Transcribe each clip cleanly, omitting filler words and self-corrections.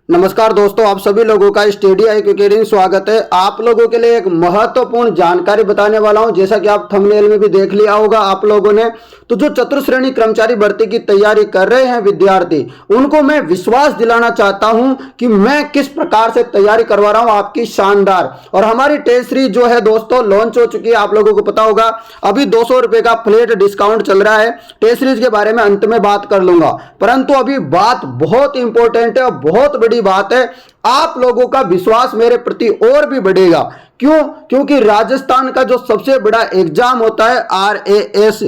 नमस्कार दोस्तों, आप सभी लोगों का स्टडी आई क्रिकेटिंग स्वागत है। आप लोगों के लिए एक महत्वपूर्ण जानकारी बताने वाला हूं। जैसा कि आप थंबनेल में भी देख लिया होगा आप लोगों ने, तो जो चतुर्श्रेणी कर्मचारी भर्ती की तैयारी कर रहे हैं विद्यार्थी, उनको मैं विश्वास दिलाना चाहता हूं कि मैं किस प्रकार से तैयारी करवा रहा हूं आपकी शानदार। और हमारी टेस्ट सीरीज जो है दोस्तों लॉन्च हो चुकी है, आप लोगों को पता होगा। अभी 200 रुपए का फ्लैट डिस्काउंट चल रहा है। टेस्ट सीरीज के बारे में अंत में बात कर लूंगा, परंतु अभी बात बहुत इंपॉर्टेंट है और बहुत बड़ी बात है। आप लोगों का विश्वास मेरे प्रति और भी बढ़ेगा। क्यों? क्योंकि राजस्थान का जो सबसे बड़ा एग्जाम होता है आरएएस,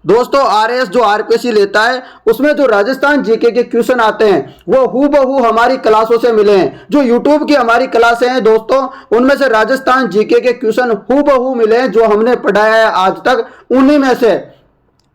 दोस्तों आरएएस जो आरपीएससी लेता है, उसमें जो राजस्थान जीके के क्वेश्चन आते हैं वो हूबहू हमारी क्लासों से मिले हैं। जो यूट्यूब की हमारी क्लासें हैं दोस्तों, उनमें से राजस्थान जीके के क्वेश्चन हूबहू मिले हैं। जो हमने पढ़ाया है आज तक, उन्हीं में से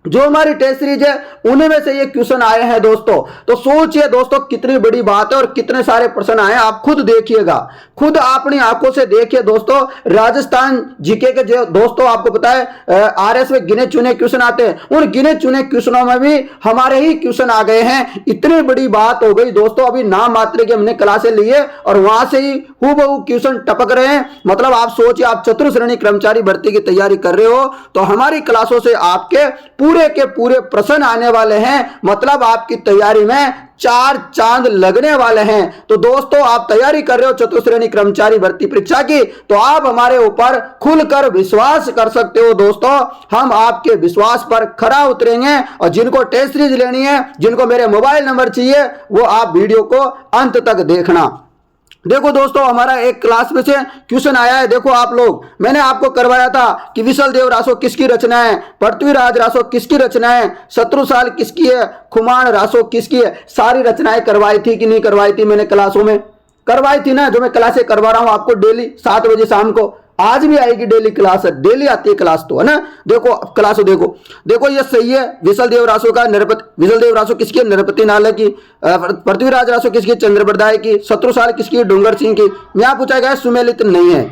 जो हमारी टेस्ट सीरीज है उन्हीं में से ये क्वेश्चन आए हैं दोस्तों। तो सोचिए दोस्तों कितनी बड़ी बात है और कितने सारे प्रश्न आए हैं। आप खुद देखिएगा, खुद अपनी आंखों से देखिए दोस्तों। राजस्थान जीके के जो दोस्तों आपको पता है आरएस में गिने चुने क्वेश्चन आते हैं, उन गिने चुने क्वेश्चनों में भी हमारे ही क्वेश्चन आ गए हैं। इतनी बड़ी बात हो गई दोस्तों। अभी नाम मात्र की हमने क्लासें ली है और वहां से ही हूबहू क्वेश्चन टपक रहे हैं। मतलब आप सोचिए, आप चतुर्श्रेणी कर्मचारी भर्ती की तैयारी कर रहे हो तो हमारी क्लासों से आपके पूरे के पूरे प्रश्न आने वाले हैं। मतलब आपकी तैयारी में 4 चांद लगने वाले हैं। तो दोस्तों आप तैयारी कर रहे हो चतुर्श्रेणी कर्मचारी भर्ती परीक्षा की, तो आप हमारे ऊपर खुलकर विश्वास कर सकते हो दोस्तों। हम आपके विश्वास पर खरा उतरेंगे और जिनको टेस्ट सीरीज लेनी है, जिनको मेरे मोबाइल नंबर चाहिए, वो आप वीडियो को अंत तक देखना। देखो दोस्तों, हमारा एक क्लास में से क्वेश्चन आया है। देखो आप लोग, मैंने आपको करवाया था कि विसल देव रासो किसकी रचना है, पृथ्वीराज रासो किसकी रचना है, शत्रुसाल किसकी है, खुमान रासो किसकी है। सारी रचनाएं करवाई थी कि नहीं करवाई थी? मैंने क्लासों में करवाई थी ना। जो मैं क्लासें करवा रहा हूं आपको डेली 7 बजे शाम को, आज भी आएगी डेली क्लास, डेली आती है क्लास तो, है ना। देखो क्लास देखो ये सही है। विसल देव रासो का नरपति, विसल देव रासो किसकी? नरपति नाले की। पृथ्वीराज रासो किसकी? चंद्रप्रदाय की। शत्रुसाल किसकी? डूंगर सिंह की। यहाँ पूछा गया सुमेलित नहीं है,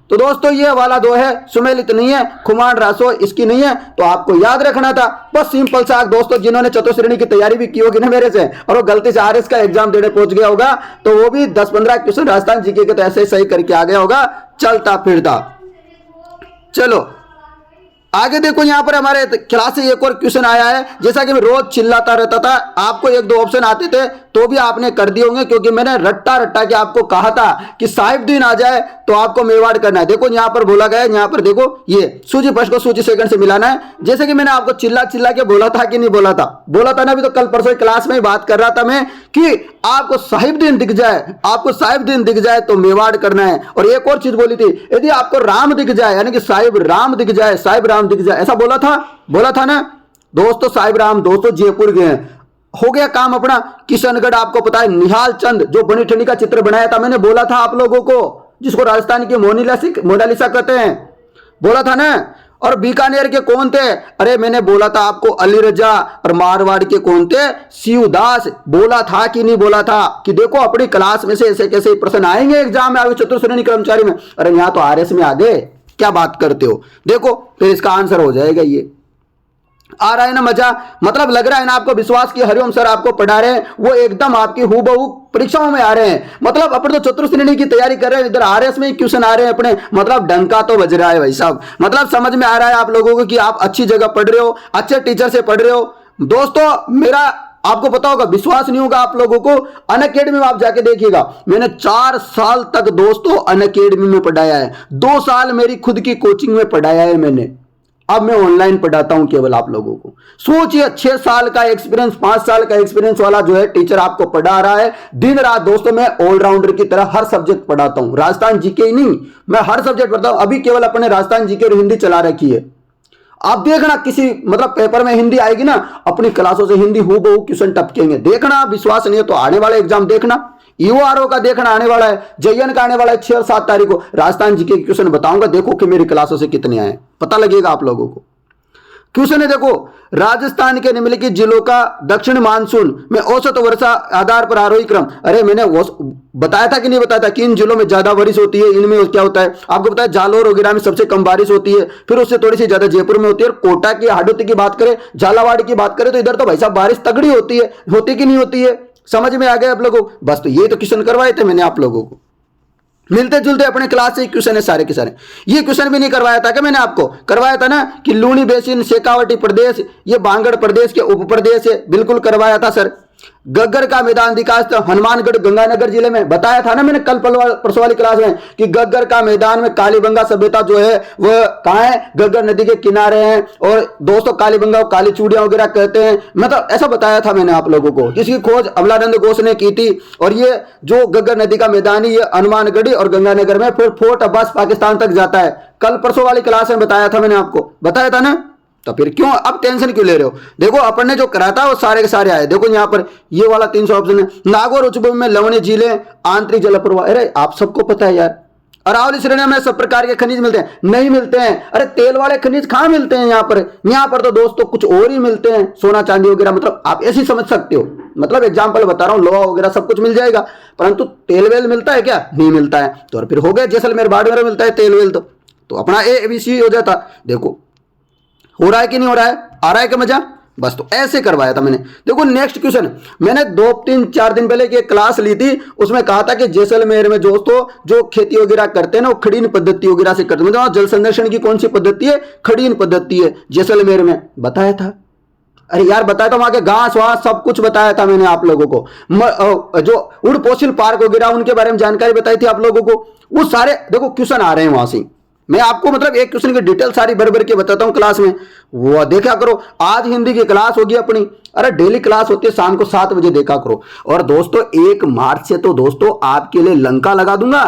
तो दोस्तों ये वाला 2 है, सुमेलित नहीं है। खुमान रासो इसकी नहीं है, तो आपको याद रखना था। बस सिंपल सा दोस्तों, जिन्होंने चतुर्श्रेणी की तैयारी भी की होगी ना मेरे से, और वो गलती से आरएस का एग्जाम देने पहुंच गया होगा, तो वो भी 10-15 क्वेश्चन राजस्थान जीके के तो ऐसे सही करके आ गया होगा चलता फिरता। चलो आगे देखो, यहां पर हमारे क्लास से एक और क्वेश्चन आया है। जैसा कि मैं रोज चिल्लाता रहता था, आपको 1-2 ऑप्शन आते थे तो भी आपने कर दिए होंगे, क्योंकि मैंने रट्टा रट्टा के आपको कहा था कि साहिब दिन आ जाए तो आपको मेवाड़ करना है। देखो यहां पर बोला गया है, यहां पर देखो ये सूची फर्स्ट को सूची सेकंड से मिलाना है। जैसे कि मैंने आपको चिल्ला चिल्ला के बोला था कि नहीं बोला था? बोला था ना। अभी तो कल परसों क्लास में ही बात कर रहा था मैं कि आपको साहिब दिन दिख जाए, आपको साहिब दिन दिख जाए तो मेवाड़ करना है। और एक और चीज बोली थी, यदि आपको राम दिख जाए, यानी कि साहिब राम दिख जाए, साहिब राम दिख जाए, ऐसा बोला था ना दोस्तों। साहिब राम दोस्तों जयपुर गए हैं, हो गया काम अपना। किशनगढ़ आपको पता है, निहाल चंद जो बनी ठनी का चित्र बनाया था, मैंने बोला था आप लोगों को, जिसको राजस्थान की मोनालिसा कहते हैं, बोला था ना। और बीकानेर के कौन थे? अरे मैंने बोला था आपको अली रजा। और मारवाड़ के कौन थे? शिवदास। बोला था कि नहीं बोला था कि देखो अपनी क्लास में से ऐसे कैसे प्रश्न आएंगे एग्जाम में, आगे चतुर्श्रेणी कर्मचारी में। अरे यहां तो आरएस में आ गए, क्या बात करते हो? देखो फिर इसका आंसर हो जाएगा ये। आ रहा है ना मजा? मतलब लग रहा है ना आपको विश्वास की हरिओम सर आपको पढ़ा रहे हैं, वो एकदम आपकी हूबहू परीक्षाओं में आ रहे हैं। मतलब अपन तो चतुर्श्रेणी की तैयारी कर रहे हैं, इधर आरएस में क्वेश्चन आ रहे हैं अपने। मतलब डंका तो बज रहा है भाई साहब। मतलब समझ में आ रहा है आप लोगों को कि आप अच्छी जगह पढ़ रहे हो, अच्छे टीचर से पढ़ रहे हो। दोस्तों मेरा आपको पता होगा, विश्वास नहीं होगा आप लोगों को, अनअकैडमी में आप जाके देखिएगा। मैंने 4 साल तक दोस्तों अनअकैडमी में पढ़ाया है, 2 साल मेरी खुद की कोचिंग में पढ़ाया है मैंने। अब मैं ऑनलाइन पढ़ाता हूं केवल आप लोगों को। सोचिए 6 साल का एक्सपीरियंस, 5 साल का एक्सपीरियंस वाला जो है टीचर आपको पढ़ा रहा है। दिन रात दोस्तों मैं ऑलराउंडर की तरह हर सब्जेक्ट पढ़ाता हूं, राजस्थान जीके ही नहीं, मैं हर सब्जेक्ट पढ़ता हूं। अभी केवल अपने राजस्थान जीके और हिंदी चला रखी है। आप देखना किसी मतलब पेपर में हिंदी आएगी ना, अपनी क्लासों से हिंदी हूबहू क्वेश्चन टपकेंगे। देखना, विश्वास नहीं है तो आने वाला एग्जाम देखना, यूआरओ का देखना आने वाला है, जयन का आने वाला है 6 और 7 तारीख को। राजस्थान जीके के क्वेश्चन बताऊंगा, देखो कि मेरी क्लासों से कितने आए, पता लगेगा आप लोगों को। क्वेश्चन है देखो, राजस्थान के निम्नलिखित जिलों का दक्षिण मानसून में औसत वर्षा आधार पर आरोही क्रम। अरे मैंने बताया था कि नहीं बताया था कि इन जिलों में ज्यादा बारिश होती है, इनमें क्या होता है आपको पता है। जालोर वगैरह में सबसे कम बारिश होती है, फिर उससे थोड़ी सी ज्यादा जयपुर में होती है। और कोटा की हाडोती की बात करें, झालावाड़ की बात करें, तो इधर तो भाई साहब बारिश तगड़ी होती है, होती कि नहीं होती है? समझ में आ गया आप लोगों को? बस तो ये तो क्वेश्चन करवाए थे मैंने आप लोगों को, मिलते जुलते अपने क्लास से क्वेश्चन है सारे के सारे। ये क्वेश्चन भी नहीं करवाया था क्या मैंने आपको? करवाया था ना कि लूनी बेसिन शेखावटी प्रदेश ये बांगड़ प्रदेश के उप प्रदेश है, बिल्कुल करवाया था सर। गग्गर का मैदान विकास तो हनुमानगढ़ गंगानगर जिले में, बताया था ना मैंने कल परसों वाली क्लास में कि गग्गर का मैदान में कालीबंगा सभ्यता जो है वह कहाँ है? गग्गर नदी के किनारे है। और दोस्तों कालीबंगा को काली चूड़ियां वगैरह कहते हैं, मतलब ऐसा बताया था मैंने आप लोगों को, जिसकी खोज अमलानंद घोष ने की थी। और ये जो गग्गर नदी का मैदान ये हनुमानगढ़ी और गंगानगर में फिर फोर्ट अब्बास पाकिस्तान तक जाता है। कल परसों वाली क्लास में बताया था मैंने आपको, बताया था ना? तो फिर क्यों अब टेंशन क्यों ले रहे हो? देखो अपन ने जो करा था वो सारे के सारे आए। देखो यहाँ पर ये वाला 300 ऑप्शन है। नागौर उच्च भूमि में लवणीय झीलें, आंतरिक जल प्रवाह, अरे आप सबको पता है यार। अरावली श्रेणी में सब प्रकार के खनिज मिलते हैं, नहीं मिलते हैं। अरे तेल वाले खनिज कहाँ मिलते हैं यहाँ पर? यहाँ पर तो दोस्तों कुछ और ही मिलते हैं, सोना चांदी वगैरह, मतलब आप ऐसे समझ सकते हो। मतलब एग्जाम्पल बता रहा हूँ, लोहा वगैरह सब कुछ मिल जाएगा, परंतु तेल वेल मिलता है क्या? नहीं मिलता है। तो फिर हो गया जैसलमेर बाड़मेर मिलता है तेल वेल, तो अपना ABC हो जाता। देखो हो रहा है कि नहीं हो रहा है? आ रहा है क्या मजा? बस तो ऐसे करवाया था मैंने। देखो नेक्स्ट क्वेश्चन, मैंने 2-3-4 दिन पहले की एक क्लास ली थी, उसमें कहा था कि जैसलमेर में दोस्तों जो खेती वगैरह करते हैं ना वो खड़ीन पद्धति वगैरह से करते हैं। मतलब जल संरक्षण की कौन सी पद्धति है? खड़ीन पद्धति है जैसलमेर में, बताया था। अरे यार बताया था, वहां के घास वास सब कुछ बताया था मैंने आप लोगों को। जो उड़पोसिल पार्क वगैरह उनके बारे में जानकारी बताई थी आप लोगों को। वो सारे देखो क्वेश्चन आ रहे हैं वहां से। मैं आपको मतलब एक क्वेश्चन की डिटेल सारी भर भर के बताता हूं क्लास में, वो देखा करो। आज हिंदी की क्लास होगी अपनी, अरे डेली क्लास होती है शाम को 7 बजे, देखा करो। और दोस्तों 1 मार्च से तो दोस्तों आपके लिए लंका लगा दूंगा,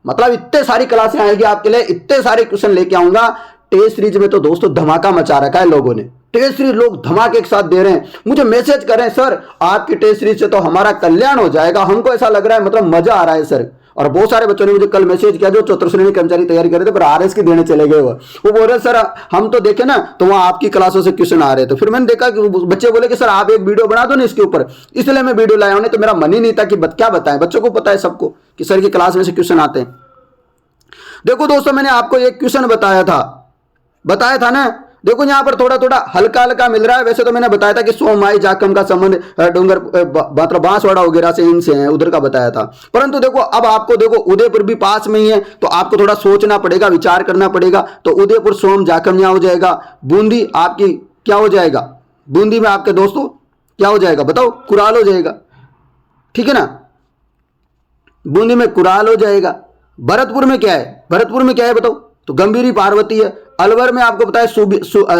मतलब इतने सारी क्लासें आएगी आपके लिए, इतने सारे क्वेश्चन लेके आऊंगा। टेस्ट सीरीज में तो दोस्तों धमाका मचा रखा है लोगों ने, टेस्ट सीरीज लोग धमाके के साथ दे रहे हैं। मुझे मैसेज करें सर आपकी टेस्ट सीरीज से तो हमारा कल्याण हो जाएगा, हमको ऐसा लग रहा है, मतलब मजा आ रहा है सर। और बहुत सारे बच्चों ने मुझे कल मैसेज किया जो चतुर्थ श्रेणी कर्मचारी तैयारी कर रहे थे पर RS की देने चले गए। वो बोल रहे सर हम तो देखे ना तो वहां आपकी क्लासों से क्वेश्चन आ रहे थे। फिर मैंने देखा कि बच्चे बोले कि सर आप एक वीडियो बना दो ना इसके ऊपर, इसलिए मैं वीडियो लाया हूं। नहीं तो मेरा मन ही नहीं था कि क्या बताएं, बच्चों को पता है सबको कि सर की क्लास में से क्वेश्चन आते हैं। देखो दोस्तों मैंने आपको एक क्वेश्चन बताया था ना। देखो यहाँ पर थोड़ा थोड़ा हल्का हल्का मिल रहा है। वैसे तो मैंने बताया था कि सोमाई जाखम का संबंध डूंगर मतलब बांसवाड़ा वगैरह से इनसे है, उधर का बताया था। परंतु देखो अब आपको देखो उदयपुर भी पास में ही है, तो आपको थोड़ा सोचना पड़ेगा, विचार करना पड़ेगा। तो उदयपुर सोम जाखम यहाँ हो जाएगा। बूंदी आपकी क्या हो जाएगा? बूंदी में आपके दोस्तों क्या हो जाएगा बताओ? कुराल हो जाएगा, ठीक है ना? बूंदी में कुराल हो जाएगा। भरतपुर में क्या है? भरतपुर में क्या है बताओ? तो गंभीरी पार्वती है। अलवर में आपको पता है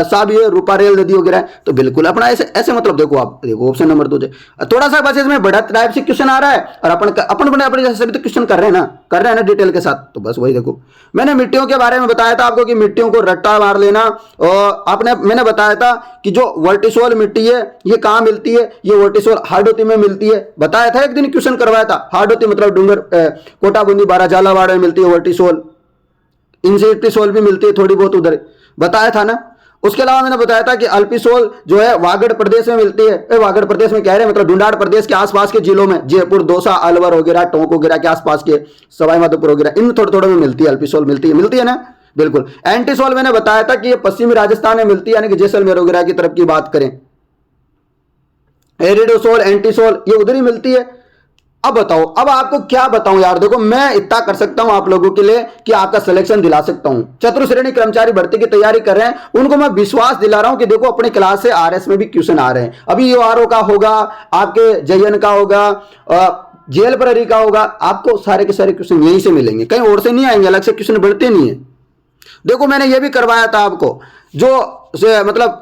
साबी है, रूपारेल नदी वगैरह है। तो बिल्कुल अपना ऐसे मतलब देखो आप देखो ऑप्शन नंबर 2 थोड़ा सा बस इसमें बड़ा टाइप से क्वेश्चन आ रहा है और अपने जैसे भी तो क्वेश्चन कर रहे हैं ना डिटेल के साथ। तो बस वही देखो मैंने मिट्टियों के बारे में बताया था आपको कि मिट्टियों को रट्टा मार लेना। और मैंने बताया था कि जो वर्टिसोल मिट्टी है ये कहाँ मिलती है? ये वर्टिसोल हार्डोती में मिलती है, बताया था। एक दिन क्वेश्चन करवाया था। हार्डोती मतलब डूंगर कोटा बूंदी बारा झालावाड़ में मिलती है वर्टिसोल। इंसेक्टिसोल भी मिलती है थोड़ी बहुत उधर, बताया था ना। उसके अलावा मैंने बताया था कि अल्पिसोल जो है वागड़ प्रदेश में मिलती है। वागड़ प्रदेश में कह रहे हैं मतलब ढूंढाड़ प्रदेश के आसपास के जिलों में, जयपुर, दौसा, अलवर वगैरह, टोंक वगैरह के आसपास के, सवाई माधोपुर वगैरह, इन थोड़े थोड़े में मिलती है। अल्पिसोल मिलती है ना, बिल्कुल। एंटीसोल मैंने बताया था कि ये पश्चिमी राजस्थान में मिलती है, यानी कि जैसलमेर वगैरह की तरफ की बात करें। एरिडोसोल, एंटीसोल ये उधर ही मिलती है। अब बताओ, अब आपको क्या बताऊं यार। देखो मैं इतना कर सकता हूं आप लोगों के लिए कि आपका सिलेक्शन दिला सकता हूं। चतुर्थ श्रेणी कर्मचारी भर्ती की तैयारी कर रहे हैं उनको मैं विश्वास दिला रहा हूं कि देखो अपनी क्लास से RS में भी क्वेश्चन आ रहे हैं। अभी URO का होगा, आपके JN का होगा, जेल प्रहरी का होगा, आपको सारे के सारे क्वेश्चन यहीं से मिलेंगे, कहीं और से नहीं आएंगे, अलग से क्वेश्चन बढ़ते नहीं है। देखो मैंने ये भी करवाया था आपको, मतलब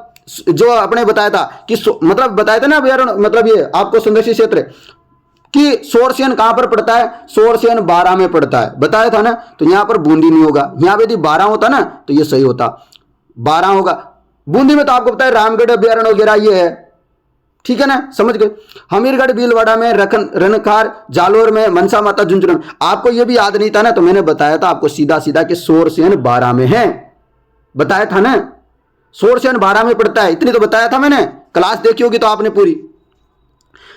जो अपने बताया था कि मतलब बताया था ना मतलब ये आपको संरक्षित क्षेत्र कि सोर्सियन कहां पर पड़ता है? सोर्सियन 12 में पड़ता है, बताया था ना। तो यहां पर बूंदी नहीं होगा, यहां पे यदि 12 होता ना तो ये सही होता, 12 होगा। बूंदी में तो आपको पता है रामगढ़ अभ्यारण्य वगैरह ये है, ठीक है ना, समझ गए। हमीरगढ़ भीलवाड़ा में, रनखार, जालोर में, मनसा माता झुंझुनू में। आपको ये भी याद नहीं था ना, तो मैंने बताया था आपको सीधा सीधा कि सोर्सियन 12 में है, बताया था ना। सोर्सियन 12 में पड़ता है, इतनी तो बताया था मैंने। क्लास देखी होगी तो आपने पूरी।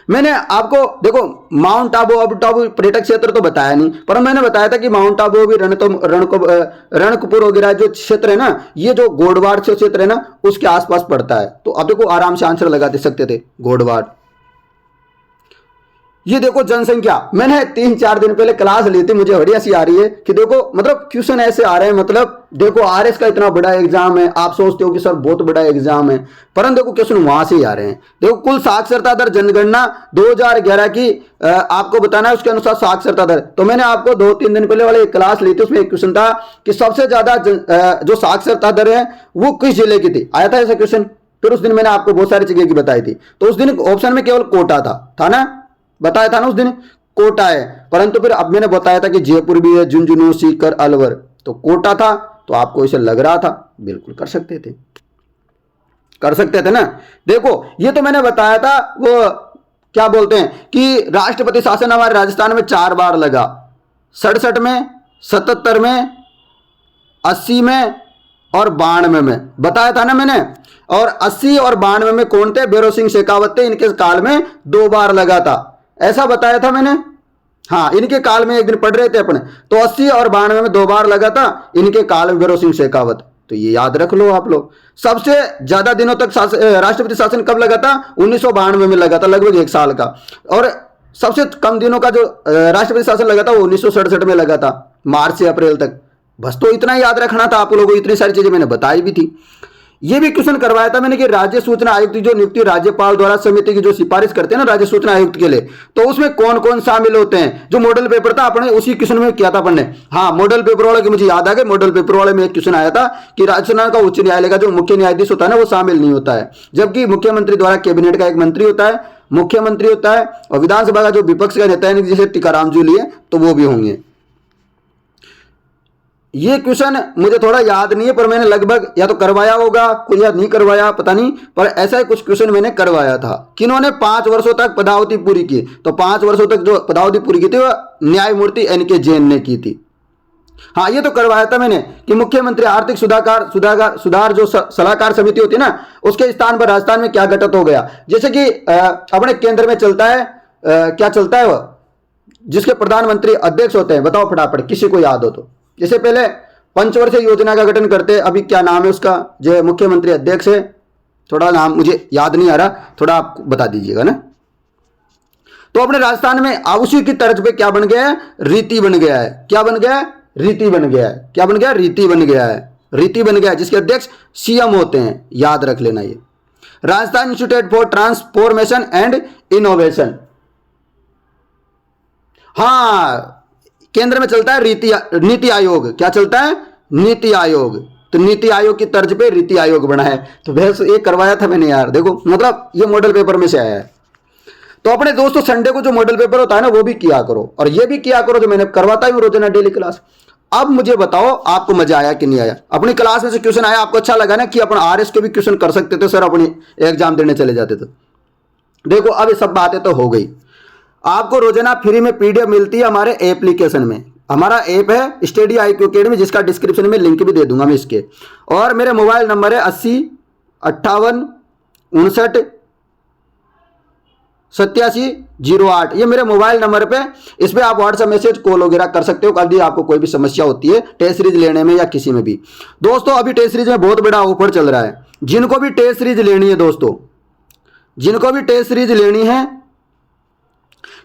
मैंने आपको देखो माउंट आबू पर्यटक क्षेत्र तो बताया नहीं, पर मैंने बताया था कि माउंट आबू भी रणकपुर वगैरह जो क्षेत्र है ना, ये जो गोडवाड़ से क्षेत्र है ना उसके आसपास पड़ता है। तो आप देखो आराम से आंसर लगा दे सकते थे, गोडवाड़। ये देखो जनसंख्या, मैंने 3-4 दिन पहले क्लास ली थी, मुझे बढ़िया सी आ रही है कि देखो मतलब क्वेश्चन ऐसे आ रहे हैं, मतलब देखो आरएस का इतना बड़ा एग्जाम है, आप सोचते हो कि सर बहुत बड़ा एग्जाम है, परंतु देखो क्वेश्चन वहां से ही आ रहे हैं। देखो कुल साक्षरता दर जनगणना 2011 की आपको बताना है, उसके अनुसार साक्षरता दर। तो मैंने आपको 2-3 दिन पहले वाले एक क्लास ली थी, उसमें एक क्वेश्चन था कि सबसे ज्यादा जो साक्षरता दर है वो किस जिले की थी, आया था ऐसा क्वेश्चन। फिर उस दिन मैंने आपको बहुत सारी जगह की बताई थी, तो उस दिन ऑप्शन में केवल कोटा था ना, बताया था ना उस दिन कोटा है, परंतु फिर अब मैंने बताया था कि जयपुर भी है, झुंझुनू, सीकर, अलवर, तो कोटा था, तो आपको इसे लग रहा था, बिल्कुल कर सकते थे ना। देखो ये तो मैंने बताया था, वो क्या बोलते हैं कि राष्ट्रपति शासन हमारे राजस्थान में 4 बार लगा, 67 में, 77 में, 80 में और 92 में, बताया था ना मैंने। और 80 और 92 में कौन थे, भैरव सिंह शेखावत थे, इनके काल में 2 बार लगा था, ऐसा बताया था मैंने। हाँ, इनके काल में एक दिन पढ़ रहे थे अपने, तो 80 और 92 में 2 बार लगा था, इनके काल में भैरव सिंह शेखावत, तो ये याद रख लो आप लोग। सबसे ज्यादा दिनों तक राष्ट्रपति शासन कब लगा था, 1992 में लगा था, लगभग 1 साल का। और सबसे कम दिनों का जो राष्ट्रपति शासन लगा था वो 1967 में लगा था, मार्च से अप्रैल तक। बस तो इतना याद रखना था आप लोगों को, इतनी सारी चीजें मैंने बताई भी थी। ये भी क्वेश्चन करवाया था मैंने कि राज्य सूचना आयुक्त की जो नियुक्ति राज्यपाल द्वारा समिति की जो सिफारिश करते हैं ना राज्य सूचना आयुक्त के लिए, तो उसमें कौन कौन शामिल होते हैं। जो मॉडल पेपर था अपने उसी क्वेश्चन में किया था अपन ने। हाँ, मॉडल पेपर वाले की मुझे याद आ गया, मॉडल पेपर वाले में एक क्वेश्चन आया था कि राजस्थान का उच्च न्यायालय का जो मुख्य न्यायाधीश होता है ना वो शामिल नहीं होता है, जबकि मुख्यमंत्री द्वारा कैबिनेट का एक मंत्री होता है, मुख्यमंत्री होता है, और विधानसभा का जो विपक्ष का नेता है जैसे टीकाराम जूली है, तो वो भी होंगे। ये क्वेश्चन मुझे थोड़ा याद नहीं है, पर मैंने लगभग या तो करवाया होगा कोई या नहीं करवाया पता नहीं, पर ऐसा ही कुछ क्वेश्चन मैंने करवाया था। किन्होंने 5 वर्षों तक पदावधि पूरी की, तो 5 वर्षों तक जो पदावधि पूरी की थी वह न्यायमूर्ति एनके जैन ने की थी। हाँ, ये तो करवाया था मैंने कि मुख्यमंत्री आर्थिक सुधार जो सलाहकार समिति होती है ना, उसके स्थान पर राजस्थान में क्या घटित हो गया। जैसे कि अपने केंद्र में चलता है क्या चलता है वह, जिसके प्रधानमंत्री अध्यक्ष होते हैं, बताओ फटाफट किसी को याद हो तो। जैसे पहले पंचवर्षीय योजना का गठन करते, अभी क्या नाम है उसका, जो मुख्यमंत्री अध्यक्ष है, थोड़ा नाम मुझे याद नहीं आ रहा, थोड़ा आप बता दीजिएगा ना। तो अपने राजस्थान में उसी की तर्ज पे क्या बन गया है, रीति बन गया है। क्या बन गया है, रीति बन गया है। क्या बन गया, रीति बन गया है। रीति बन गया है, जिसके अध्यक्ष सीएम होते हैं, याद रख लेना ये। Rajasthan institute for transformation and innovation, हाँ, केंद्र में चलता है नीति आयोग। क्या चलता है, नीति आयोग। तो नीति आयोग की तर्ज पे रीति आयोग बना है। तो बहस ये करवाया था मैंने यार, देखो मतलब ये मॉडल पेपर में से आया है। तो अपने दोस्तों संडे को जो मॉडल पेपर होता है ना वो भी किया करो, और ये भी किया करो जो मैंने करवाता हूं रोजाना डेली क्लास। अब मुझे बताओ आपको मजा आया कि नहीं आया, अपनी क्लास में से क्वेश्चन आया, आपको अच्छा लगा ना कि अपन आरएस के भी क्वेश्चन कर सकते थे सर, अपनी एग्जाम देने चले जाते थे। देखो अब ये सब बातें तो हो गई। आपको रोजाना फ्री में पीडीएफ मिलती है हमारे एप्लीकेशन में। हमारा ऐप है स्टडी IQ अकेडमी, जिसका डिस्क्रिप्शन में लिंक भी दे दूंगा मैं इसके। और मेरे मोबाइल नंबर है 80 58 59 87 08, ये मेरे मोबाइल नंबर पे, इस पे आप व्हाट्सएप मैसेज कॉल वगैरह कर सकते हो कभी आपको कोई भी समस्या होती है टेस्ट सीरीज लेने में या किसी में भी। दोस्तों अभी टेस्ट सीरीज में बहुत बड़ा ऑफर चल रहा है, जिनको भी टेस्ट सीरीज लेनी है दोस्तों, जिनको भी टेस्ट सीरीज लेनी है,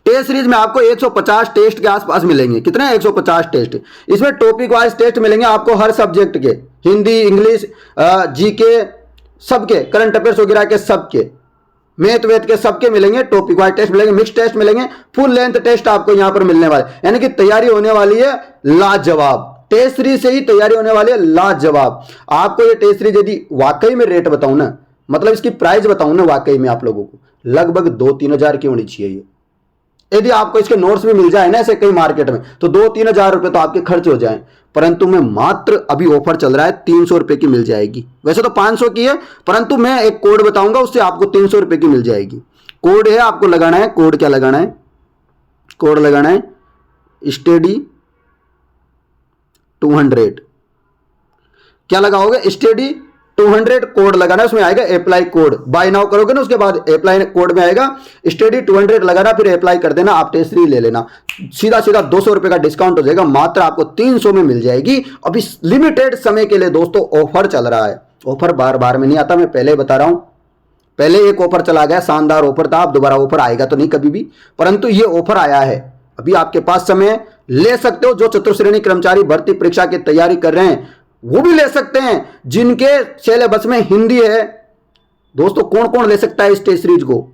टेस्ट सीरीज में आपको 150 टेस्ट के आसपास मिलेंगे। कितने, 150 टेस्ट। इसमें टॉपिक वाइज टेस्ट मिलेंगे आपको हर सब्जेक्ट के, हिंदी, इंग्लिश, जीके, सबके, करंट अफेयर्स वगैरह के सबके, मैथ वेथ के सबके मिलेंगे। टॉपिक वाइज टेस्ट मिलेंगे, मिक्स टेस्ट मिलेंगे, फुल लेंथ टेस्ट आपको यहां पर मिलने वाले, यानी कि तैयारी होने वाली है लाजवाब। टेस्ट सीरीज से ही तैयारी होने वाली है लाजवाब। आपको ये टेस्ट सीरीज यदि वाकई में रेट बताऊं ना, मतलब इसकी प्राइस बताऊं ना, वाकई में आप लोगों को लगभग 2-3 हजार की होनी चाहिए। यदि आपको इसके नोट्स भी मिल जाए ना ऐसे कई मार्केट में, तो 2-3 हजार रुपए तो आपके खर्च हो जाएं, परंतु मैं मात्र अभी ऑफर चल रहा है 300 रुपए की मिल जाएगी। वैसे तो 500 की है, परंतु मैं एक कोड बताऊंगा उससे आपको 300 रुपए की मिल जाएगी। कोड है, आपको लगाना है कोड। क्या लगाना है, कोड लगाना है स्टडी 200। क्या लगाओगे, स्टडी 200 कोड लगाना, उसमें आएगा अप्लाई कोड। बाय नाउ करोगे ना, उसके बाद अप्लाई कोड में आएगा स्टडी 200 लगाना, फिर अप्लाई कर देना, आप टेस्ट सीरीज ले लेना। सीधा सीधा 200 रुपए का डिस्काउंट हो जाएगा, मात्र आपको 300 में मिल जाएगी। अभी लिमिटेड समय के लिए दोस्तों ऑफर चल रहा है। ऑफर बार बार में नहीं आता, मैं पहले बता रहा हूं, पहले एक ऑफर चला गया, शानदार ऑफर था, अब दोबारा ऑफर आएगा तो नहीं कभी भी, परंतु ये ऑफर आया है, अभी आपके पास समय ले सकते हो। जो चतुर्श्रेणी कर्मचारी भर्ती परीक्षा की तैयारी कर रहे हैं वो भी ले सकते हैं, जिनके सिलेबस में हिंदी है। दोस्तों कौन कौन ले सकता है इस टेस्ट सीरीज को?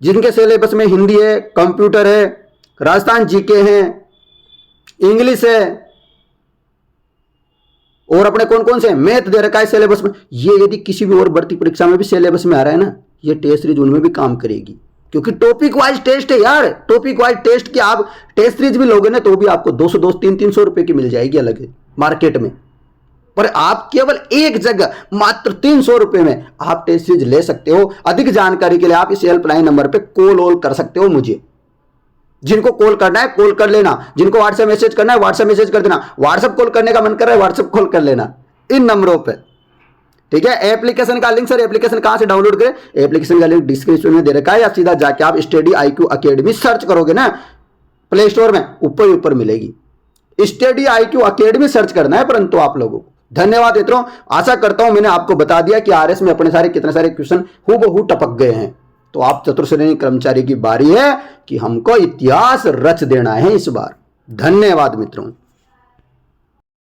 जिनके सिलेबस में हिंदी है, कंप्यूटर है, राजस्थान जीके है, इंग्लिश है, और अपने कौन कौन से मैथ दे रखा है सिलेबस में। ये यदि किसी भी और भर्ती परीक्षा में भी सिलेबस में आ रहा है ना, ये टेस्ट सीरीज उनमें भी काम करेगी, क्योंकि टॉपिक वाइज टेस्ट है यार। टॉपिक वाइज टेस्ट की आप टेस्ट सीरीज भी लोगे ना तो भी आपको 200 300 रुपए की मिल जाएगी अलग मार्केट में, पर आप केवल एक जगह मात्र 300 रुपए में आप टेस्ट सीरीज ले सकते हो। अधिक जानकारी के लिए आप इस हेल्पलाइन नंबर पे कॉल कर सकते हो मुझे। जिनको कॉल करना है कॉल कर लेना, जिनको व्हाट्सएप मैसेज करना है व्हाट्सएप मैसेज कर देना, व्हाट्सएप कॉल करने का मन कर रहा है व्हाट्सएप कॉल कर लेना इन नंबरों पे, ठीक है। एप्लीकेशन का लिंक, सर एप्लीकेशन कहां से डाउनलोड करें? एप्लीकेशन का लिंक डिस्क्रिप्शन में दे रखा है, या सीधा जाके आप स्टडी IQ अकेडमी सर्च करोगे ना प्ले स्टोर में, ऊपर ही ऊपर मिलेगी। स्टडी IQ अकेडमी सर्च करना है परंतु आप लोगों को। धन्यवाद मित्रों, आशा करता हूं मैंने आपको बता दिया कि RS में अपने सारे कितने सारे क्वेश्चन हूबहू टपक गए हैं। तो आप चतुर्श्रेणी कर्मचारी की बारी है कि हमको इतिहास रच देना है इस बार। धन्यवाद मित्रों।